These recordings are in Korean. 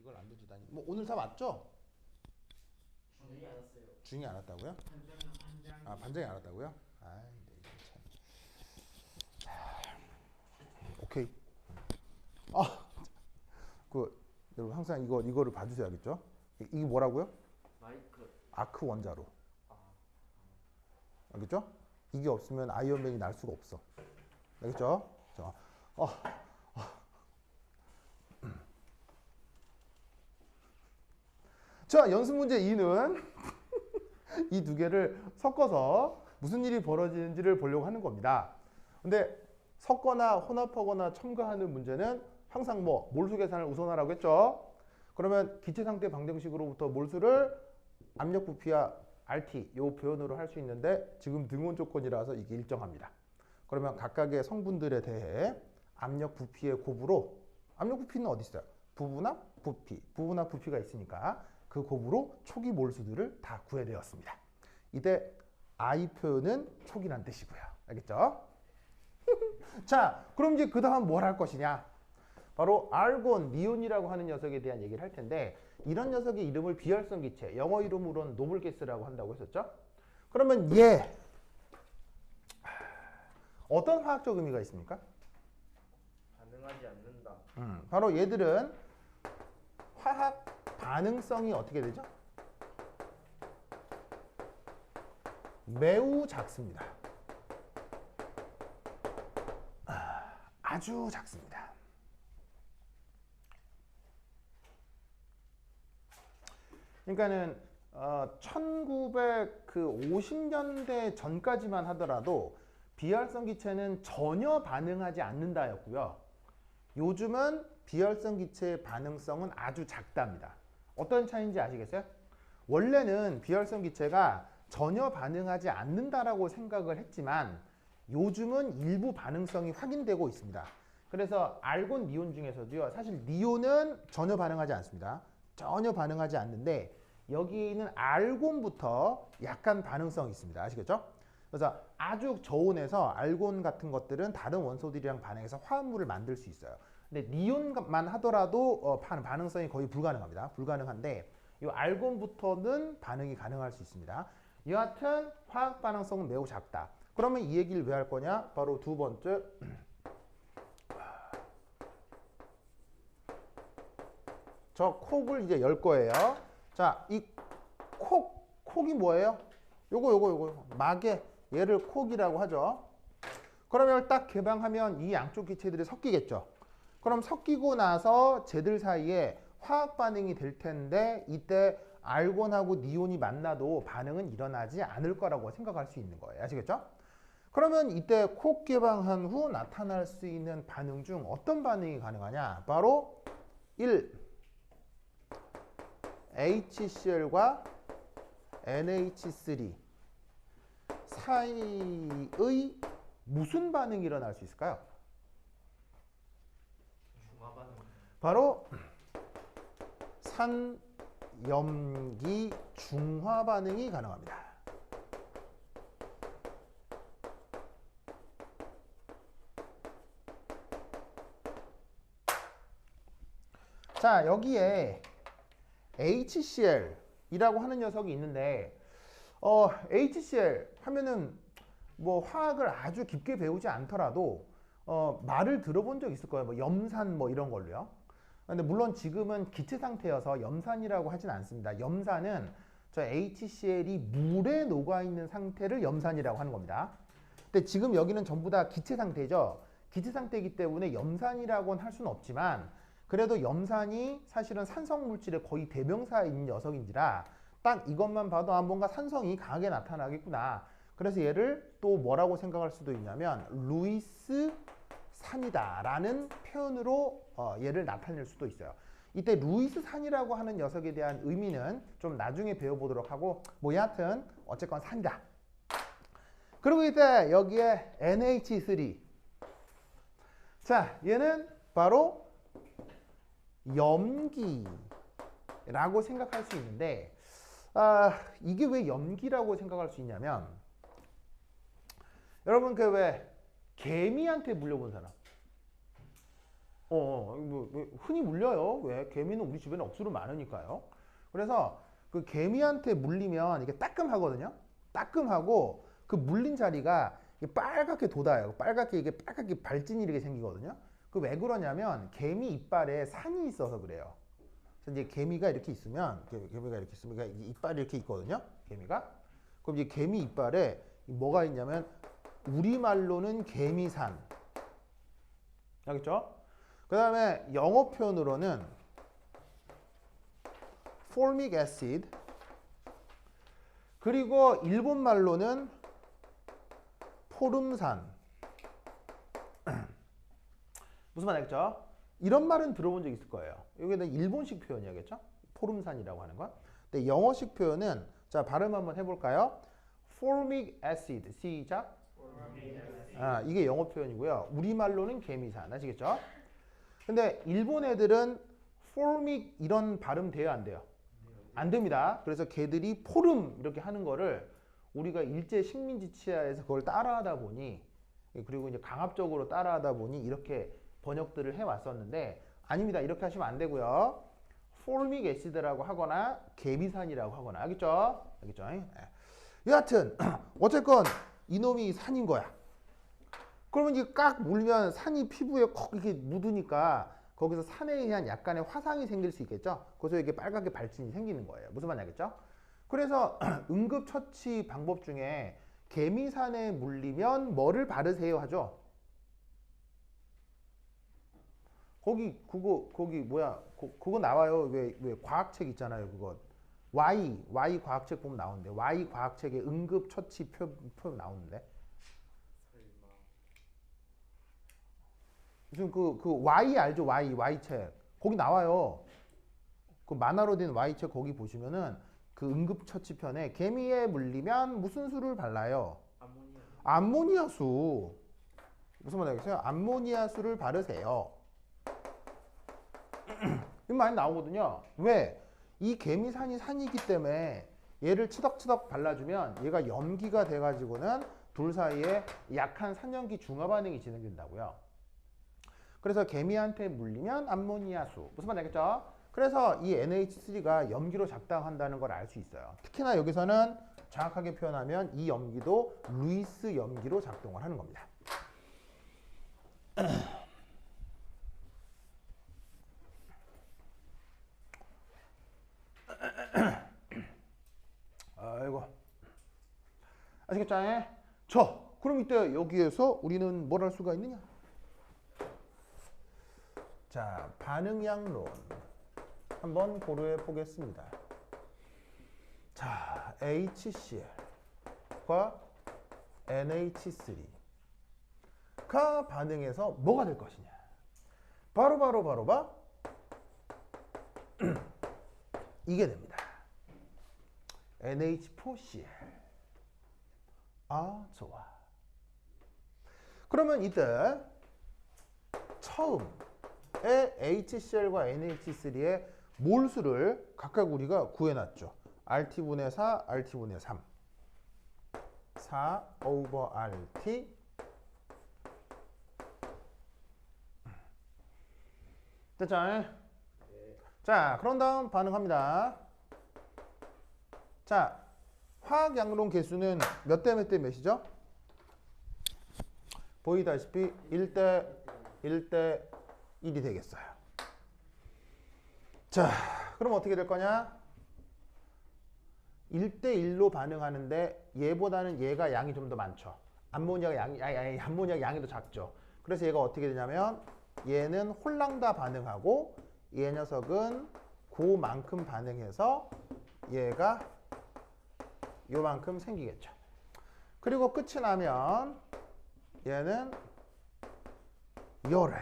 이걸 안 해주다니. 뭐 오늘 다 맞죠? 준이 안 왔어요. 중이 안 왔다고요? 아 반장이 안 왔다고요? 아, 네, 참. 오케이. 아, 그 여러분 항상 이거를 봐주셔야겠죠? 이게 뭐라고요? 마이크. 아크 원자로. 아, 알겠죠? 이게 없으면 아이언맨이 날 수가 없어. 알겠죠? 자, 어, 자, 연습 문제 2는 이 두 개를 섞어서 무슨 일이 벌어지는지를 보려고 하는 겁니다. 근데 섞거나 혼합하거나 첨가하는 문제는 항상 뭐 몰수 계산을 우선하라고 했죠. 그러면 기체 상태 방정식으로부터 몰수를 압력 부피와 RT 요 표현으로 할 수 있는데 지금 등원 조건이라서 이게 일정합니다. 그러면 각각의 성분들에 대해 압력 부피의 곱으로, 압력 부피는 어디 있어요? 부분압 부피, 부분압 부피가 있으니까 그 곱으로 초기 몰수들을 다 구해내었습니다. 이때 I 표현은 초기란 뜻이고요. 알겠죠? 자, 그럼 이제 그 다음 뭘 할 것이냐? 바로 argon, 니온이라고 하는 녀석에 대한 얘기를 할 텐데, 이런 녀석의 이름을 비활성 기체, 영어 이름으로는 노블 가스라고 한다고 했었죠? 그러면 얘 어떤 화학적 의미가 있습니까? 반응하지 않는다. 바로 얘들은 화학 반응성이 어떻게 되죠? 매우 작습니다. 아주 작습니다. 그러니까는 1950년대 전까지만 하더라도 비활성 기체는 전혀 반응하지 않는다였고요. 요즘은 비활성 기체의 반응성은 아주 작답니다. 어떤 차이인지 아시겠어요? 원래는 비활성 기체가 전혀 반응하지 않는다라고 생각을 했지만 요즘은 일부 반응성이 확인되고 있습니다. 그래서 알곤, 니온 중에서도요. 사실 니온은 전혀 반응하지 않습니다. 전혀 반응하지 않는데 여기 있는 알곤부터 약간 반응성이 있습니다. 아시겠죠? 그래서 아주 저온에서 알곤 같은 것들은 다른 원소들이랑 반응해서 화합물을 만들 수 있어요. 근데 니온만 하더라도 반응성이 거의 불가능합니다. 불가능한데 이 알곤부터는 반응이 가능할 수 있습니다. 여하튼 화학 반응성은 매우 작다. 그러면 이 얘기를 왜 할 거냐? 바로 두 번째, 저 콕을 이제 열 거예요. 자, 이 콕이 뭐예요? 요거 막에 얘를 콕이라고 하죠. 그러면 딱 개방하면 이 양쪽 기체들이 섞이겠죠. 그럼 섞이고 나서 쟤들 사이에 화학 반응이 될 텐데 이때 알곤하고 니온이 만나도 반응은 일어나지 않을 거라고 생각할 수 있는 거예요. 아시겠죠? 그러면 이때 콕 개방한 후 나타날 수 있는 반응 중 어떤 반응이 가능하냐? 바로 1. HCl과 NH3 사이의 무슨 반응이 일어날 수 있을까요? 중화 반응. 바로 산염기 중화 반응이 가능합니다. 자, 여기에 HCl이라고 하는 녀석이 있는데 HCl 하면은 뭐 화학을 아주 깊게 배우지 않더라도 말을 들어본 적 있을 거예요. 뭐 염산 뭐 이런 걸로요. 근데 물론 지금은 기체 상태여서 염산이라고 하진 않습니다. 염산은 저 HCl이 물에 녹아 있는 상태를 염산이라고 하는 겁니다. 근데 지금 여기는 전부 다 기체 상태죠. 기체 상태이기 때문에 염산이라고는 할 수는 없지만 그래도 염산이 사실은 산성 물질의 거의 대명사인 녀석인지라 딱 이것만 봐도 뭔가 산성이 강하게 나타나겠구나. 그래서 얘를 또 뭐라고 생각할 수도 있냐면 루이스 산이다 라는 표현으로 얘를 나타낼 수도 있어요. 이때 루이스 산이라고 하는 녀석에 대한 의미는 좀 나중에 배워보도록 하고 뭐 여하튼 어쨌건 산이다. 그리고 이때 여기에 NH3 자 얘는 바로 염기라고 생각할 수 있는데 이게 왜 염기라고 생각할 수 있냐면 여러분 그 왜 개미한테 물려본 사람 뭐 흔히 물려요. 왜? 개미는 우리 주변에 억수로 많으니까요. 그래서 그 개미한테 물리면 이게 따끔하거든요. 따끔하고 그 물린 자리가 이게 빨갛게 돋아요. 빨갛게 이게 빨갛게 발진이 이렇게 생기거든요. 그 왜 그러냐면 개미 이빨에 산이 있어서 그래요. 그래서 이제 개미가 이렇게 있으면 개미가 이렇게 있으면 그러니까 이빨이 이렇게 있거든요. 개미가. 그럼 이제 개미 이빨에 뭐가 있냐면 우리말로는 개미산. 알겠죠? 그 다음에 영어 표현으로는 formic acid 그리고 일본 말로는 포름산. 무슨 말 알겠죠? 이런 말은 들어본 적 있을 거예요. 여기는 일본식 표현이겠죠? 포름산이라고 하는 건. 근데 영어식 표현은 자 발음 한번 해볼까요? formic acid 시작. 이게 영어 표현이고요. 우리말로는 개미산 아시겠죠? 근데 일본 애들은 formic 이런 발음 돼요 안 돼요? 안 됩니다. 그래서 걔들이 포름 이렇게 하는 거를 우리가 일제 식민지 치하에서 그걸 따라하다 보니 그리고 이제 강압적으로 따라하다 보니 이렇게 번역들을 해왔었는데 아닙니다. 이렇게 하시면 안 되고요. formic acid라고 하거나 개미산이라고 하거나 알겠죠? 알겠죠? 여하튼 어쨌건 이놈이 산인 거야. 그러면 이게 깍 물면 산이 피부에 콕 이렇게 묻으니까 거기서 산에 의한 약간의 화상이 생길 수 있겠죠? 그래서 이게 빨갛게 발진이 생기는 거예요. 무슨 말인지 알겠죠? 그래서 응급처치 방법 중에 개미산에 물리면 뭐를 바르세요 하죠? 거기 뭐야? 그거 나와요. 왜 과학책 있잖아요. 그거 Y 과학책 보면 나오는데 Y 과학책에 응급처치 표 나오는데 설마. 무슨 그 Y 알죠? Y책 거기 나와요. 그 만화로 된 Y책 거기 보시면은 그 응급처치 편에 개미에 물리면 무슨 수를 발라요? 암모니아. 암모니아수. 무슨 말 알겠어요? 암모니아수를 바르세요. 이 많이 나오거든요. 왜? 이 개미산이 산이기 때문에 얘를 치덕치덕 발라주면 얘가 염기가 돼가지고는 둘 사이에 약한 산염기 중화 반응이 진행된다고요. 그래서 개미한테 물리면 암모니아수. 무슨 말 알겠죠? 그래서 이 NH3가 염기로 작동한다는 걸 알 수 있어요. 특히나 여기서는 정확하게 표현하면 이 염기도 루이스 염기로 작동을 하는 겁니다. 아이고. 아시겠죠? 그럼 이때 여기에서 우리는 뭘 할 수가 있느냐? 자, 반응양론 한번 고려해 보겠습니다. 자, HCl과 NH3가 반응해서 뭐가 될 것이냐? 바로 이게 됩니다. NH4Cl. 좋아. 그러면 이때 처음에 HCl과 NH3의 몰수를 각각 우리가 구해놨죠. RT분의 4, RT분의 3. 4 over RT. 됐죠? 자, 그런 다음 반응합니다. 자, 화학 양론 개수는 몇 대 몇 대 몇이죠? 보이다시피 1대 1대 1이 되겠어요. 자, 그럼 어떻게 될 거냐? 1대 1로 반응하는데 얘보다는 얘가 양이 좀 더 많죠. 암모니아가 양이 더 작죠. 그래서 얘가 어떻게 되냐면 얘는 홀랑다 반응하고 얘 녀석은 그만큼 반응해서 얘가 요만큼 생기겠죠. 그리고 끝이 나면 얘는 요래.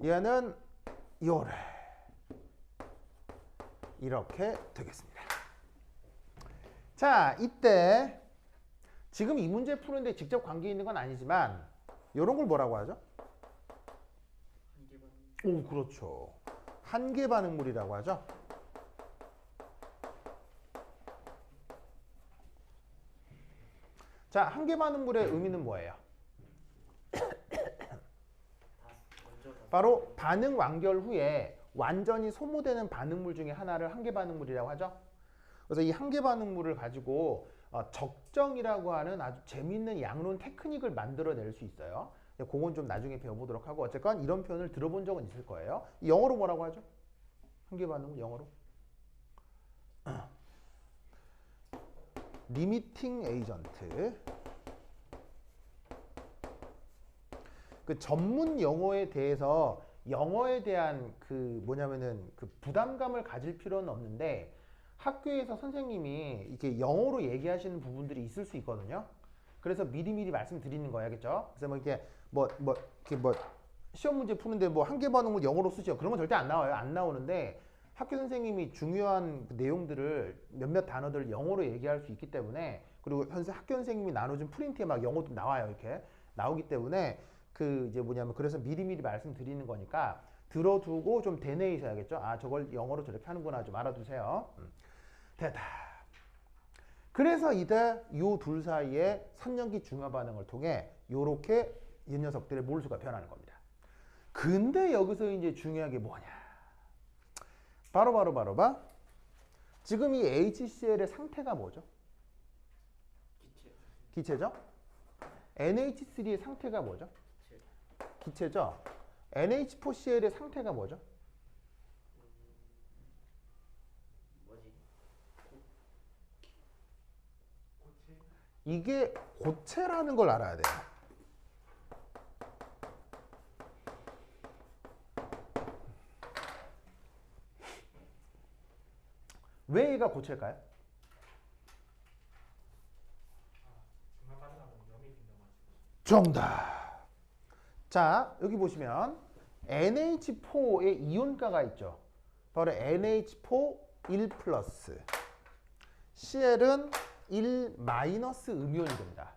얘는 요래. 이렇게 되겠습니다. 자, 이때 지금 이 문제 푸는데 직접 관계 있는 건 아니지만 이런 걸 뭐라고 하죠? 한개 반응. 오, 그렇죠. 한계 반응물이라고 하죠. 자, 한계 반응물의 의미는 뭐예요? 바로 반응 완결 후에 완전히 소모되는 반응물 중에 하나를 한계 반응물이라고 하죠. 그래서 이 한계 반응물을 가지고 적정이라고 하는 아주 재미있는 양론 테크닉을 만들어낼 수 있어요. 그건 좀 나중에 배워보도록 하고 어쨌건 이런 표현을 들어본 적은 있을 거예요. 영어로 뭐라고 하죠? 한계 반응물 영어로? 리미팅 에이전트. 그 전문 용어에 대해서 영어에 대한 그 뭐냐면은 그 부담감을 가질 필요는 없는데 학교에서 선생님이 이렇게 영어로 얘기하시는 부분들이 있을 수 있거든요. 그래서 미리미리 말씀드리는 거예요, 알겠죠? 그래서 뭐 이렇게 이렇게 시험 문제 푸는데 뭐 한계 반응을 영어로 쓰죠. 그런 건 절대 안 나와요. 안 나오는데 학교 선생님이 중요한 내용들을 몇몇 단어들을 영어로 얘기할 수 있기 때문에 그리고 학교 선생님이 나눠준 프린트에 막 영어도 나와요. 이렇게 나오기 때문에 그 이제 뭐냐면 그래서 미리미리 말씀드리는 거니까 들어두고 좀 되뇌이셔야겠죠. 아 저걸 영어로 저렇게 하는구나 좀 알아두세요. 됐다. 그래서 이때 요 둘 사이에 선연기 중화 반응을 통해 요렇게 이 녀석들의 몰수가 변하는 겁니다. 근데 여기서 이제 중요한 게 뭐냐? 바로 봐. 지금 이 HCl의 상태가 뭐죠? 기체죠? NH3의 상태가 뭐죠? 기체죠? NH4Cl의 상태가 뭐죠? 뭐지? 이게 고체라는 걸 알아야 돼요. 왜 얘가 고체일까요? 정답. 자, 여기 보시면 NH4의 이온가가 있죠. 바로 NH4 1 플러스. Cl은 1 마이너스 음이온이 됩니다.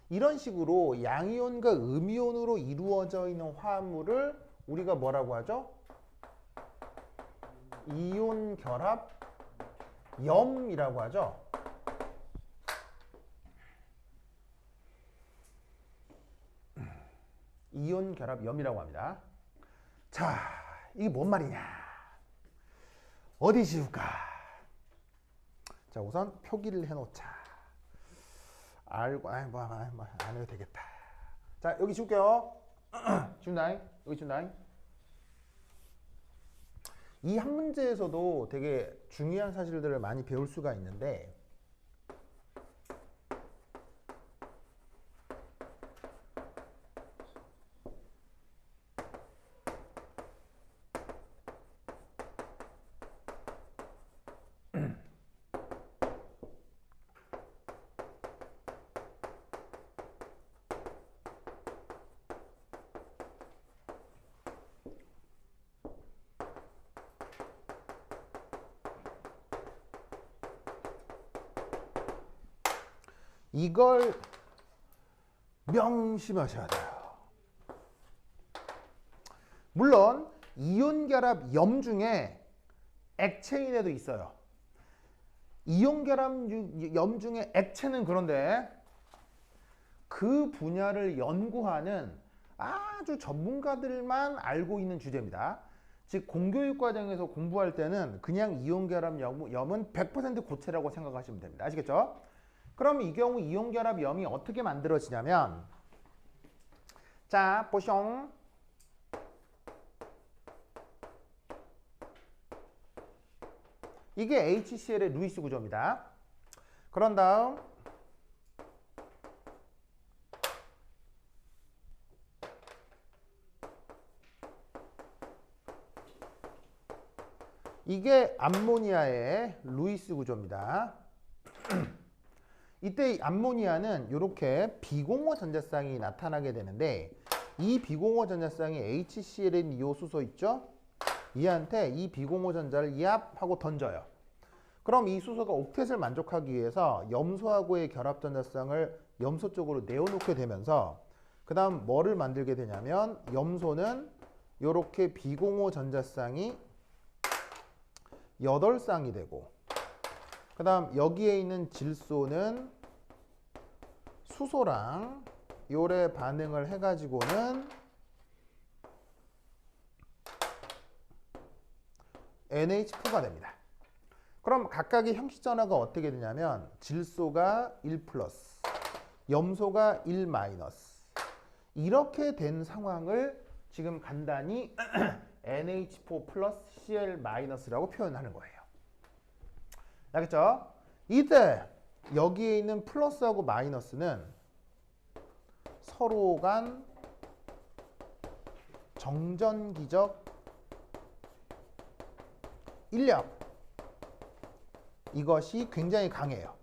이런 식으로 양이온과 음이온으로 이루어져 있는 화합물을 우리가 뭐라고 하죠? 이온 결합 염이라고 하죠. 이온 결합 염이라고 합니다. 자, 이게 뭔 말이냐? 어디 지울까? 자, 우선 표기를 해놓자. 알고, 안 해도 되겠다. 자, 여기 지울게요. 지운다잉. 여기 지운다잉. 이 한 문제에서도 되게 중요한 사실들을 많이 배울 수가 있는데 이걸 명심하셔야 돼요. 물론 이온 결합 염 중에 액체인에도 있어요. 이온 결합 염 중에 액체는 그런데 그 분야를 연구하는 아주 전문가들만 알고 있는 주제입니다. 즉 공교육 과정에서 공부할 때는 그냥 이온 결합 염은 100% 고체라고 생각하시면 됩니다. 아시겠죠? 그럼 이 경우 이온 결합 염이 어떻게 만들어지냐면 자, 보숑. 이게 HCl의 루이스 구조입니다. 그런 다음 이게 암모니아의 루이스 구조입니다. 이때 암모니아는 이렇게 비공호 전자쌍이 나타나게 되는데 이 비공호 전자쌍이 HCl인 이 수소 있죠? 얘한테 이 비공호 전자를 얍 하고 던져요. 그럼 이 수소가 옥텟을 만족하기 위해서 염소하고의 결합 전자쌍을 염소 쪽으로 내어놓게 되면서 그 다음 뭐를 만들게 되냐면 염소는 이렇게 비공호 전자쌍이 8쌍이 되고 그 다음 여기에 있는 질소는 수소랑 요래 반응을 해가지고는 NH4가 됩니다. 그럼 각각의 형식 전화가 어떻게 되냐면 질소가 1 플러스, 염소가 1 마이너스 이렇게 된 상황을 지금 간단히 NH4 플러스 Cl 마이너스라고 표현하는 거예요. 알겠죠? 이때 여기에 있는 플러스하고 마이너스는 서로 간 정전기적 인력 이것이 굉장히 강해요.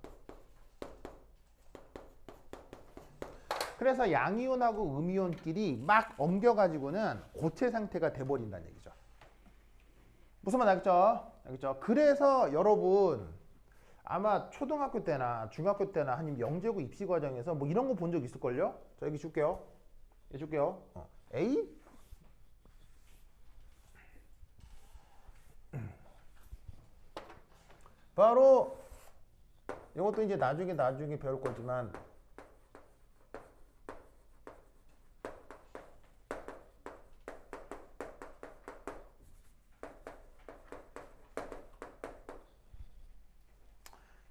그래서 양이온하고 음이온끼리 막 엉겨가지고는 고체 상태가 돼버린다는 얘기죠. 무슨 말 알겠죠? 알겠죠? 그래서 여러분 아마 초등학교 때나 중학교 때나 아니면 영재고 입시 과정에서 뭐 이런 거 본 적 있을걸요? 자 여기 줄게요. 여기 줄게요. A 바로 이것도 이제 나중에 배울 거지만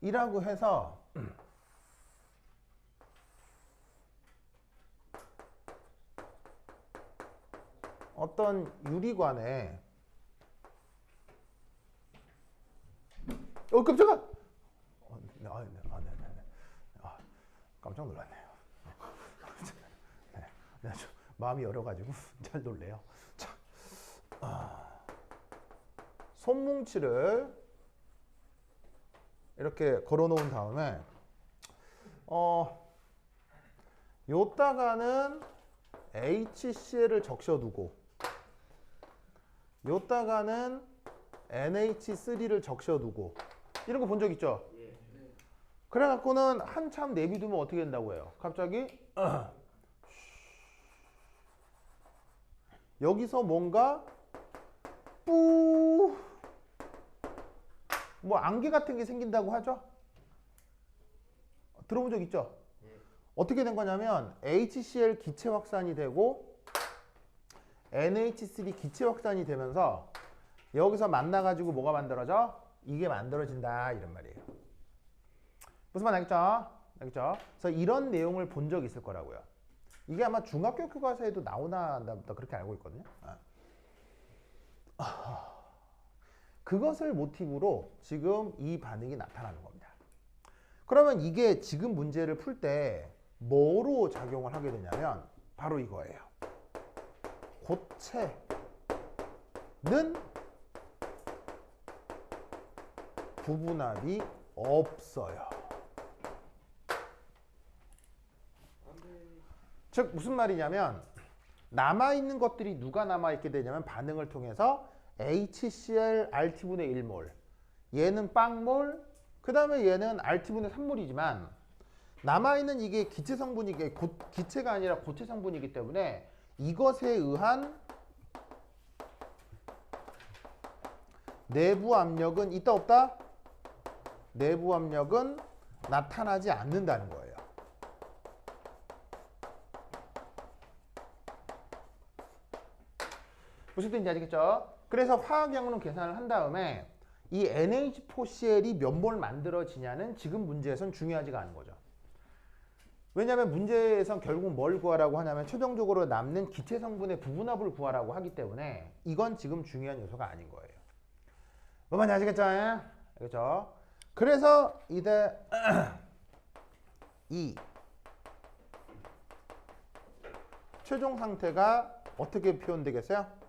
이라고 해서 어떤 유리관에 깜짝아! 네. 깜짝 놀랐네요. 네, 좀 마음이 열어가지고 잘 놀래요. 자, 손뭉치를 이렇게 걸어놓은 다음에 요따가는 HCl을 적셔두고 요따가는 NH3를 적셔두고 이런 거 본 적 있죠? 그래갖고는 한참 내비두면 어떻게 된다고 해요? 갑자기 여기서 뭔가 뿌 뭐 안개 같은 게 생긴다고 하죠? 들어본 적 있죠? 어떻게 된 거냐면 HCl 기체 확산이 되고 NH3 기체 확산이 되면서 여기서 만나가지고 뭐가 만들어져? 이게 만들어진다 이런 말이에요. 무슨 말 알겠죠? 알겠죠? 그래서 이런 내용을 본 적 있을 거라고요. 이게 아마 중학교 교과서에도 나오나 그렇게 알고 있거든요. 그것을 모티브로 지금 이 반응이 나타나는 겁니다. 그러면 이게 지금 문제를 풀 때 뭐로 작용을 하게 되냐면 바로 이거예요. 고체는 부분합이 없어요. 즉 무슨 말이냐면 남아있는 것들이 누가 남아있게 되냐면 반응을 통해서 HCl RT분의 1몰 얘는 빵몰 그 다음에 얘는 RT분의 3몰이지만 남아있는 이게 기체 성분이 기체가 아니라 고체 성분이기 때문에 이것에 의한 내부 압력은 있다 없다? 내부 압력은 나타나지 않는다는 거예요. 무슨 뜻인지 아시겠죠? 그래서 화학양론 계산을 한 다음에 이 NH4Cl이 몇 몰 만들어지냐는 지금 문제에선 중요하지가 않은 거죠. 왜냐하면 문제에선 결국 뭘 구하라고 하냐면 최종적으로 남는 기체 성분의 부분합을 구하라고 하기 때문에 이건 지금 중요한 요소가 아닌 거예요. 뭔 말인지 아시겠죠? 알겠죠? 그래서 이제 이 최종 상태가 어떻게 표현되겠어요?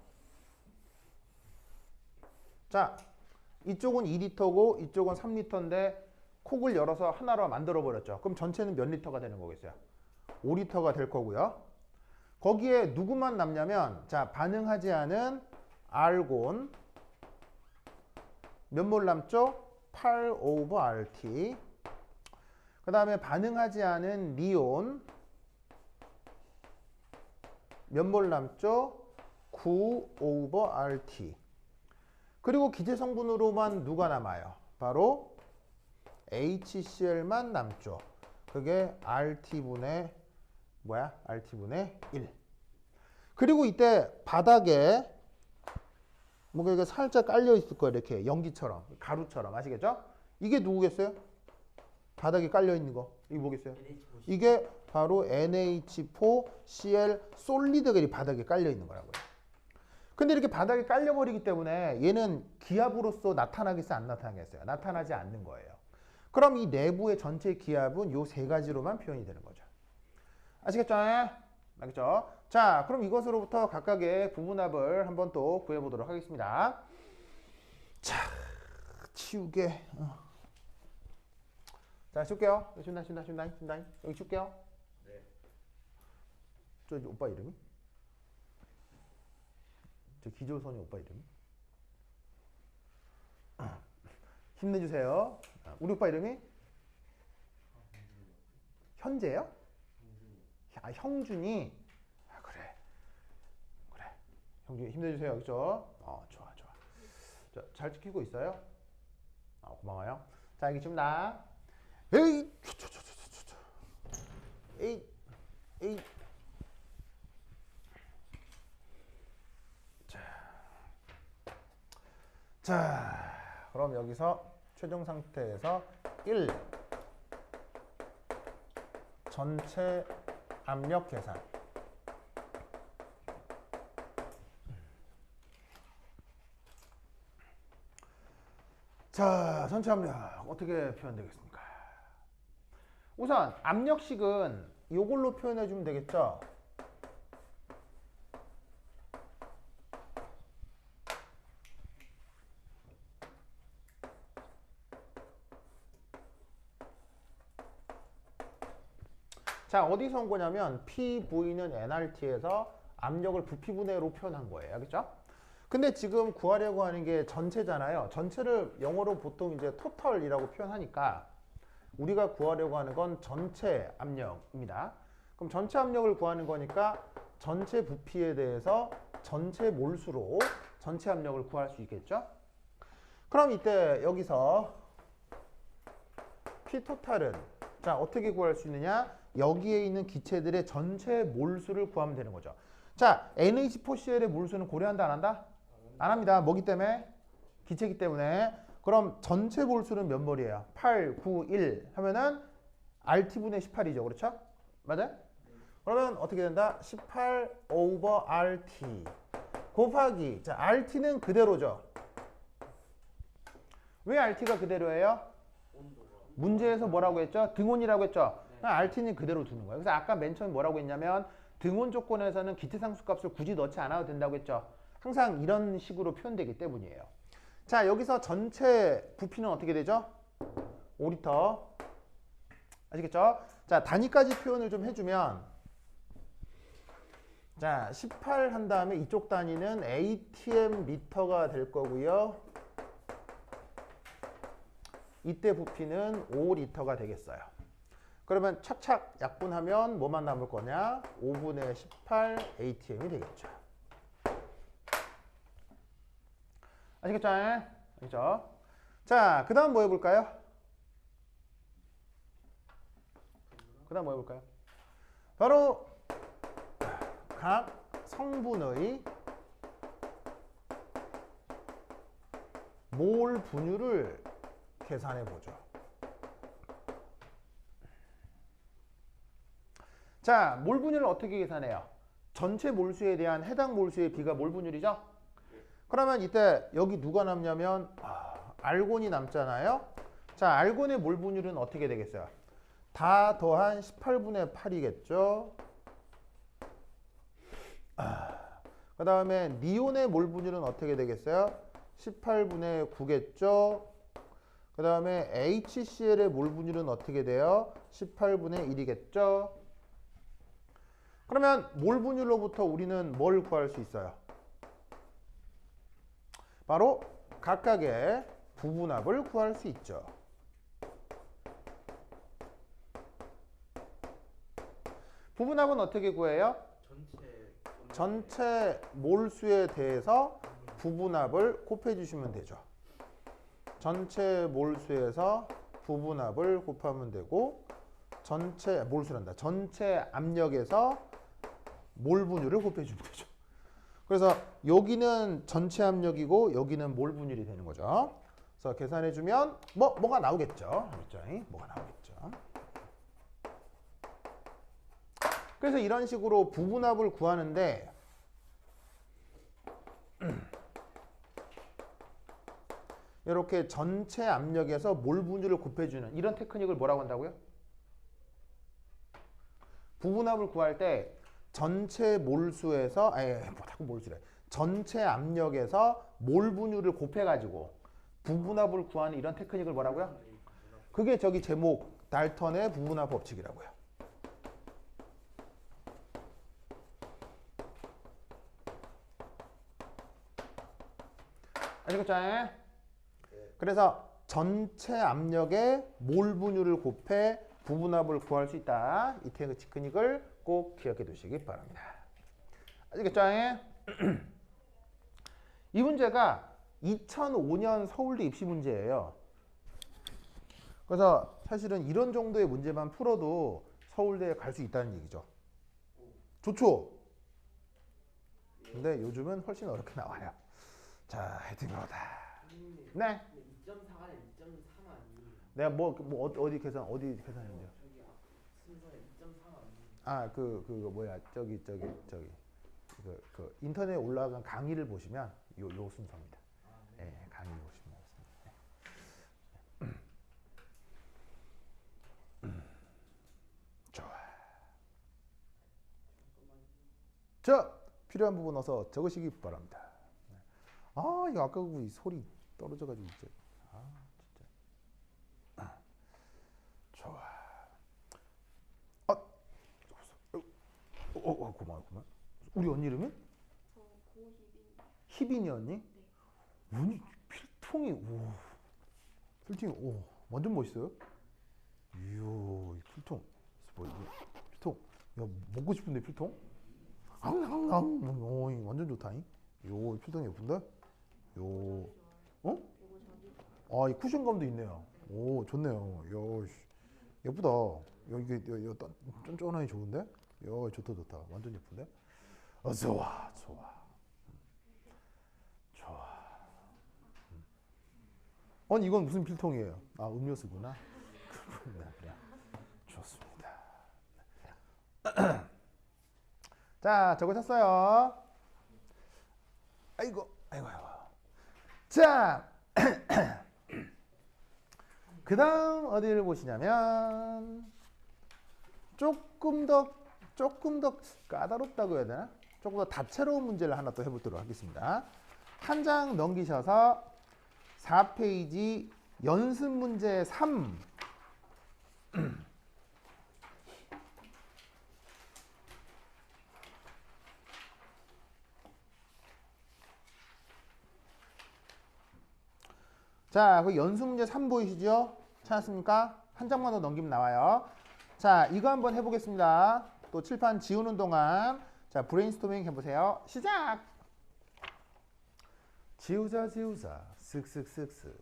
자, 이쪽은 2리터고 이쪽은 3리터인데 콕을 열어서 하나로 만들어 버렸죠. 그럼 전체는 몇 리터가 되는 거겠어요? 5리터가 될 거고요. 거기에 누구만 남냐면 자, 반응하지 않은 알곤 몇 몰 남죠? 8/RT. 그 다음에 반응하지 않은 리온 몇 몰 남죠? 9/RT. 그리고 기체 성분으로만 누가 남아요? 바로 HCl만 남죠. 그게 RT분의 RT분의 1. 그리고 이때 바닥에 뭔가 이게 살짝 깔려 있을 거예요. 이렇게 연기처럼, 가루처럼. 아시겠죠? 이게 누구겠어요? 바닥에 깔려 있는 거. 이게 뭐겠어요? NH40. 이게 바로 NH4Cl 솔리드겔이 바닥에 깔려 있는 거라고요. 근데 이렇게 바닥에 깔려 버리기 때문에 얘는 기압으로서 나타나겠어요, 안 나타나겠어요? 나타나지 않는 거예요. 그럼 이 내부의 전체 기압은 요 세 가지로만 표현이 되는 거죠. 아시겠죠? 알겠죠? 자, 그럼 이것으로부터 각각의 부분합을 한번 또 구해보도록 하겠습니다. 자, 치우게. 자, 칠게요. 춘다. 여기 칠게요. 네. 저 오빠 이름이? 저 기조선이 오빠 이름이? 힘내주세요. 우리 오빠 이름이? 현재요? 아, 형준이. 아, 그래. 형준이 힘내주세요. 그죠? 좋아. 잘 지키고 있어요? 고마워요. 자, 알겠습니다. 에이, 에이. 자, 그럼 여기서 최종 상태에서 1 전체 압력 계산. 자, 전체 압력 어떻게 표현되겠습니까? 우선 압력식은 이걸로 표현해 주면 되겠죠? 자, 어디서 온 거냐면 PV는 nRT에서 압력을 부피분해로 표현한 거예요. 알겠죠? 근데 지금 구하려고 하는 게 전체잖아요. 전체를 영어로 보통 이제 토탈이라고 표현하니까 우리가 구하려고 하는 건 전체 압력입니다. 그럼 전체 압력을 구하는 거니까 전체 부피에 대해서 전체 몰수로 전체 압력을 구할 수 있겠죠? 그럼 이때 여기서 P 토탈은 자, 어떻게 구할 수 있느냐? 여기에 있는 기체들의 전체 몰수를 구하면 되는 거죠. 자, NH4Cl의 몰수는 고려한다, 안 한다? 안 합니다. 뭐기 때문에? 기체이기 때문에. 그럼 전체 몰수는 몇 몰이에요? 8, 9, 1 하면은 RT분의 18이죠. 그렇죠? 맞아요? 그러면 어떻게 된다? 18 over RT 곱하기, 자, RT는 그대로죠. 왜 RT가 그대로예요? 문제에서 뭐라고 했죠? 등온이라고 했죠? RT는 그대로 두는 거예요. 그래서 아까 맨 처음에 뭐라고 했냐면 등온 조건에서는 기체 상수값을 굳이 넣지 않아도 된다고 했죠. 항상 이런 식으로 표현되기 때문이에요. 자, 여기서 전체 부피는 어떻게 되죠? 5리터. 아시겠죠? 자, 단위까지 표현을 좀 해주면, 자, 18 한 다음에 이쪽 단위는 ATM 미터가 될 거고요. 이때 부피는 5리터가 되겠어요. 그러면 착착 약분하면 뭐만 남을 거냐? 5분의 18 ATM이 되겠죠. 아시겠죠? 알겠죠? 자, 그 다음 뭐 해볼까요? 바로 각 성분의 몰 분율을 계산해 보죠. 자, 몰 분율을 어떻게 계산해요? 전체 몰수에 대한 해당 몰수의 비가 몰 분율이죠? 그러면 이때 여기 누가 남냐면 알곤이 남잖아요. 자, 알곤의 몰 분율은 어떻게 되겠어요? 다 더한 18분의 8이겠죠. 그 다음에 니온의 몰 분율은 어떻게 되겠어요? 18분의 9겠죠. 그 다음에 HCl의 몰 분율은 어떻게 돼요? 18분의 1이겠죠. 그러면 몰 분율로부터 우리는 뭘 구할 수 있어요? 바로 각각의 부분합을 구할 수 있죠. 부분합은 어떻게 구해요? 전체 몰수에 대해서 부분합을 곱해주시면 되죠. 전체 몰수에서 부분합을 곱하면 되고, 전체 압력에서 몰 분율을 곱해주면 되죠. 그래서 여기는 전체 압력이고 여기는 몰 분율이 되는 거죠. 그래서 계산해 주면 뭐가 나오겠죠. 그렇죠? 뭐가 나오겠죠. 그래서 이런 식으로 부분압을 구하는데 이렇게 전체 압력에서 몰 분율을 곱해주는 이런 테크닉을 뭐라고 한다고요? 부분압을 구할 때 전체 몰수에서 자꾸 몰수래. 전체 압력에서 몰 분율을 곱해가지고 부분압을 구하는 이런 테크닉을 뭐라고요? 그게 저기 제목 달턴의 부분압 법칙이라고요. 아시겠죠? 그래서 전체 압력의 몰 분율을 곱해 부분압을 구할 수 있다. 이 테크닉을 꼭 기억해 두시기 바랍니다. 아시겠죠? 이 문제가 2005년 서울대 입시 문제예요. 그래서 사실은 이런 정도의 문제만 풀어도 서울대에 갈 수 있다는 얘기죠. 좋죠? 근데 요즘은 훨씬 어렵게 나와요. 자, 하여튼 그거다. 네. 2.4가 아니라 2.3 아니에요. 내가 어디 계산했는데요? 저기 앞 순서에 2.3 아니에요. 아, 그거 뭐야? 저기 그 인터넷에 올라간 강의를 보시면 요 순서입니다. 네, 강의 보시면 좋아. 자, 필요한 부분 넣어서 적으시기 바랍니다. 아, 이거 아까 그 소리 떨어져가지고 진짜. 아, 진짜. 좋아. 고마워. 우리 언니 이름이? 저 고희빈. 희빈이 언니? 네. 언니 필통이 필통이 완전 멋있어요. 이야, 이 필통. 필통. 야, 먹고 싶은데 필통? 완전 좋다잉. 요 필통 예쁜데? 요. 어? 이거 자기. 아, 이 쿠션감도 있네요. 오, 좋네요. 야, 예쁘다. 야, 이게 쫀쫀하니 좋은데? 야, 좋다. 완전 예쁜데? 좋아. 아니, 이건 무슨 필통이에요? 아, 음료수구나. 그래. 좋습니다. 자, 적으셨어요? 아이고. 자, 그 다음 어디를 보시냐면 조금 더 까다롭다고 해야 되나? 조금 더 다채로운 문제를 하나 또 해보도록 하겠습니다. 한 장 넘기셔서 4페이지 연습 문제 3. 자, 그 연습 문제 3 보이시죠? 찾았습니까? 한 장만 더 넘기면 나와요. 자, 이거 한번 해보겠습니다. 또 칠판 지우는 동안 자, 브레인스토밍 해보세요. 시작! 지우자 쓱쓱쓱쓱.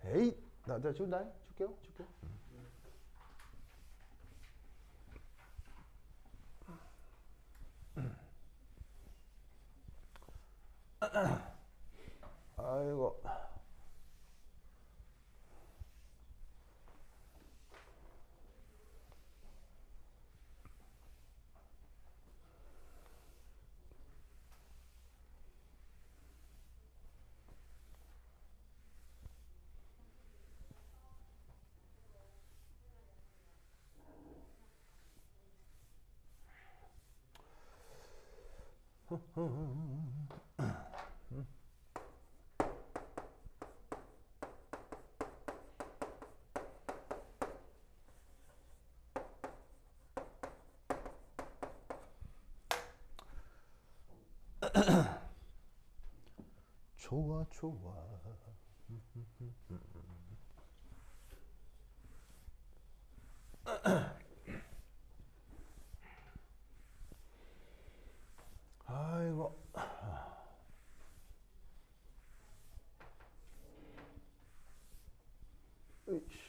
에이, 나 지운다. 줄게요. 아이고. 좋아. 아이고. 으이씨.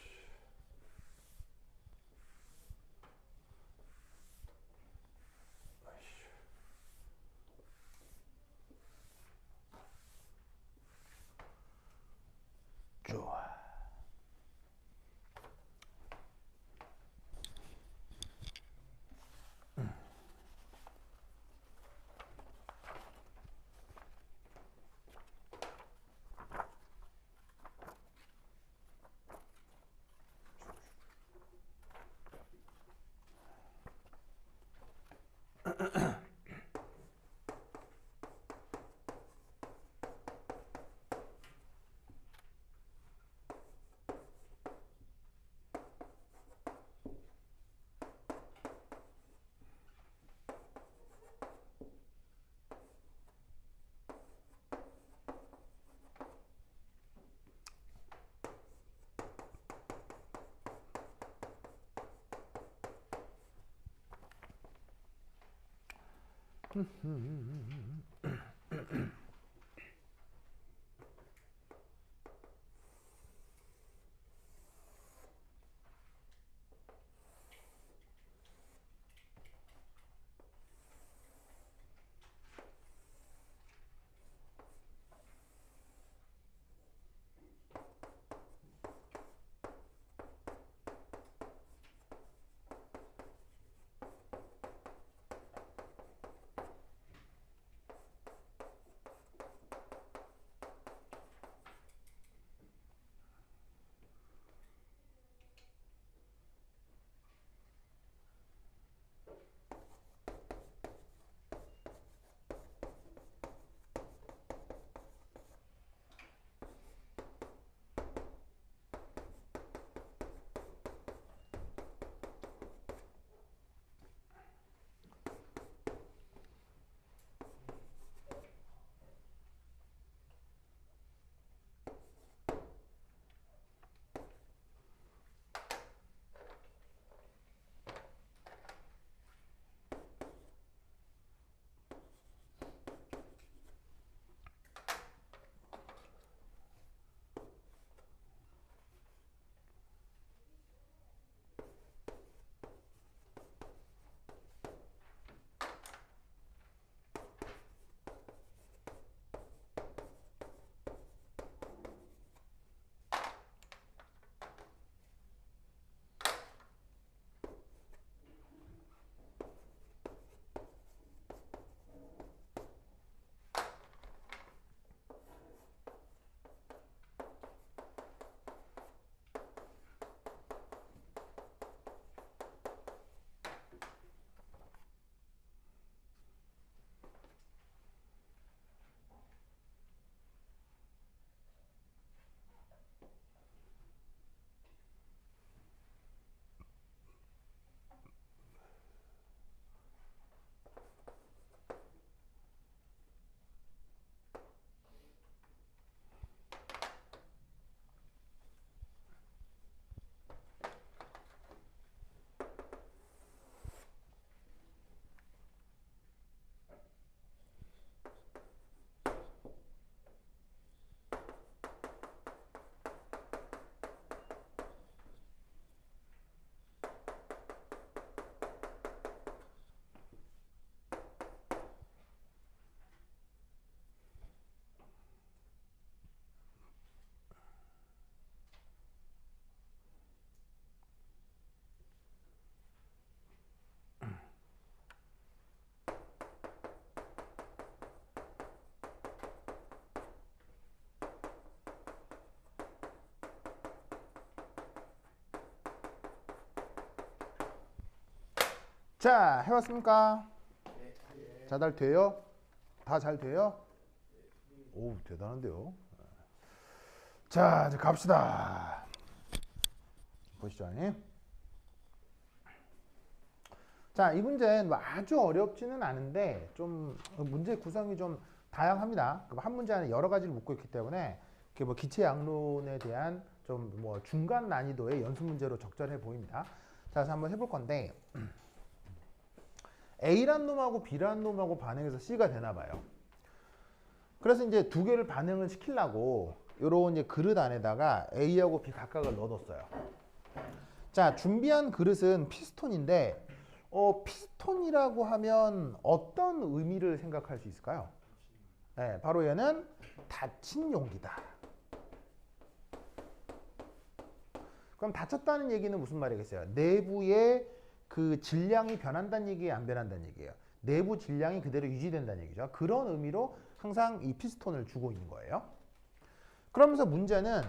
자, 해왔습니까? 잘 돼요? 다 잘 돼요? 오, 대단한데요. 자, 이제 갑시다. 보시죠. 아니? 자, 이 문제는 뭐 아주 어렵지는 않은데 좀 문제 구성이 좀 다양합니다. 한 문제 안에 여러 가지를 묻고 있기 때문에 이렇게 뭐 기체 양론에 대한 좀 뭐 중간 난이도의 연습 문제로 적절해 보입니다. 자, 그래서 한번 해볼 건데 A란 놈하고 B란 놈하고 반응해서 C가 되나 봐요. 그래서 이제 두 개를 반응을 시키려고 요런 이제 그릇 안에다가 A하고 B 각각을 넣어뒀어요. 자, 준비한 그릇은 피스톤인데 피스톤이라고 하면 어떤 의미를 생각할 수 있을까요? 네, 바로 얘는 닫힌 용기다. 그럼 닫혔다는 얘기는 무슨 말이겠어요? 내부의 그 질량이 변한다는 얘기예요, 안 변한다는 얘기예요? 내부 질량이 그대로 유지된다는 얘기죠. 그런 의미로 항상 이 피스톤을 주고 있는 거예요. 그러면서 문제는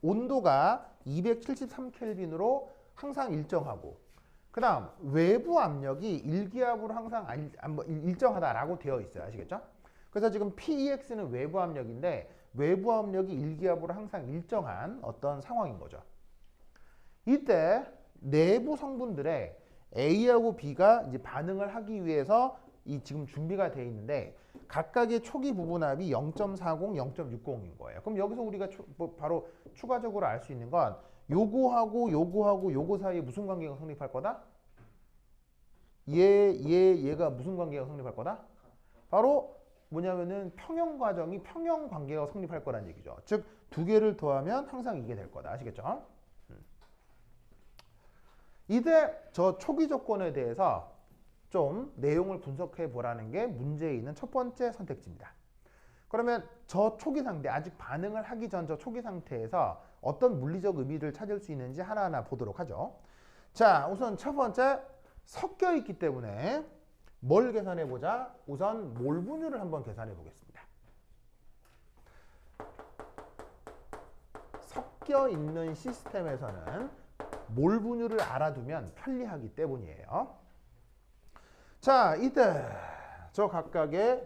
온도가 273켈빈으로 항상 일정하고, 그 다음 외부 압력이 일기압으로 항상 일정하다라고 되어 있어요. 아시겠죠? 그래서 지금 PEX는 외부 압력인데 외부 압력이 일기압으로 항상 일정한 어떤 상황인 거죠. 이때 내부 성분들의 A하고 B가 이제 반응을 하기 위해서 이 지금 준비가 되어 있는데 각각의 초기 부분압이 0.40, 0.60인 거예요. 그럼 여기서 우리가 바로 추가적으로 알 수 있는 건 요거하고 요거하고 요거 사이에 무슨 관계가 성립할 거다? 얘가 무슨 관계가 성립할 거다? 바로 뭐냐면은 평형 과정이 평형 관계가 성립할 거란 얘기죠. 즉 두 개를 더하면 항상 이게 될 거다. 아시겠죠? 이때 저 초기 조건에 대해서 좀 내용을 분석해 보라는 게 문제에 있는 첫 번째 선택지입니다. 그러면 저 초기 상태, 아직 반응을 하기 전 저 초기 상태에서 어떤 물리적 의미를 찾을 수 있는지 하나하나 보도록 하죠. 자, 우선 첫 번째, 섞여 있기 때문에 뭘 계산해 보자? 우선 몰 분율을 한번 계산해 보겠습니다. 섞여 있는 시스템에서는 몰 분율을 알아두면 편리하기 때문이에요. 자, 이때 저 각각의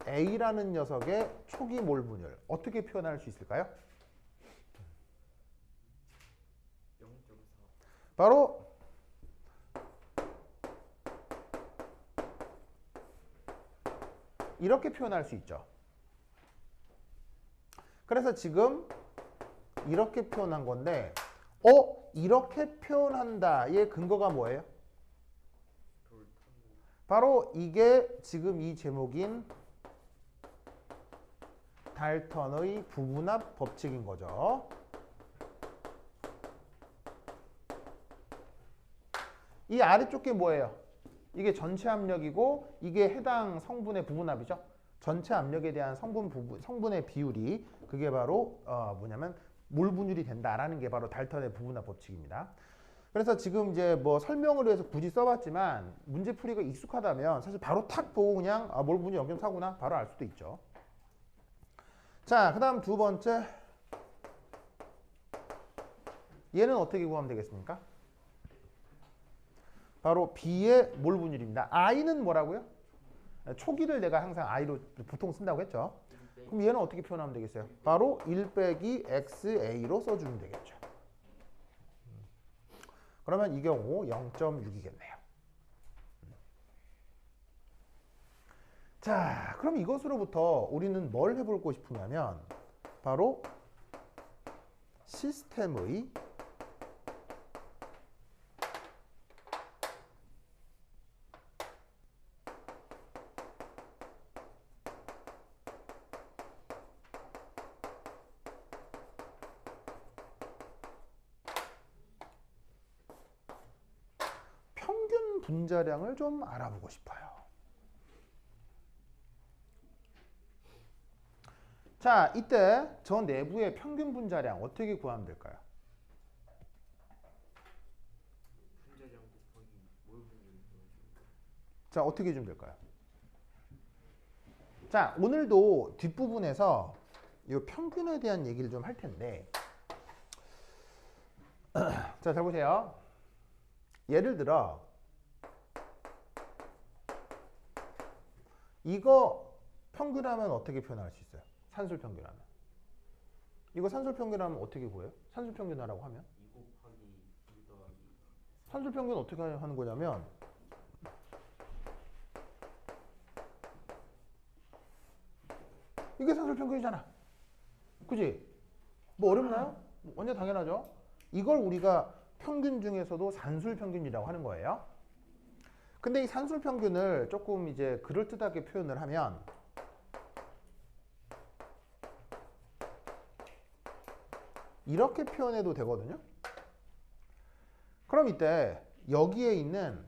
A라는 녀석의 초기 몰 분율 어떻게 표현할 수 있을까요? 0.4. 바로 이렇게 표현할 수 있죠. 그래서 지금 이렇게 표현한 건데 이렇게 표현한다의 근거가 뭐예요? 바로 이게 지금 이 제목인 달턴의 부분합 법칙인 거죠. 이 아래쪽 게 뭐예요? 이게 전체 압력이고 이게 해당 성분의 부분합이죠. 전체 압력에 대한 성분의 비율이 그게 바로 뭐냐면 몰 분율이 된다라는 게 바로 달턴의 부분합 법칙입니다. 그래서 지금 이제 뭐 설명을 위해서 굳이 써봤지만 문제풀이가 익숙하다면 사실 바로 탁 보고 그냥 몰 분율 0.4구나 바로 알 수도 있죠. 자, 그 다음 두 번째, 얘는 어떻게 구하면 되겠습니까? 바로 B의 몰 분율입니다. I는 뭐라고요? 초기를 내가 항상 I로 보통 쓴다고 했죠. 그럼 얘는 어떻게 표현하면 되겠어요? 바로 1 빼기 XA로 써주면 되겠죠. 그러면 이 경우 0.6이겠네요. 자, 그럼 이것으로부터 우리는 뭘 해보고 싶으냐면 바로 시스템의 평균 분자량을 좀 알아보고 싶어요. 자, 이때 저 내부의 평균 분자량 어떻게 구하면 될까요? 분자량 곱하기 몰 분율. 자, 어떻게 해주면 될까요? 자, 오늘도 뒷부분에서 이 평균에 대한 얘기를 좀 할 텐데 자, 잘 보세요. 예를 들어 이거 평균하면 어떻게 표현할 수 있어요? 산술 평균하면. 이거 산술 평균하면 어떻게 구해요? 산술 평균하라고 하면? 2 곱하기 2 더하기. 산술 평균 어떻게 하는 거냐면 이게 산술 평균이잖아. 그지? 뭐 어렵나요? 완전 당연하죠. 이걸 우리가 평균 중에서도 산술 평균이라고 하는 거예요. 근데 이 산술 평균을 조금 이제 그럴듯하게 표현을 하면 이렇게 표현해도 되거든요. 그럼 이때 여기에 있는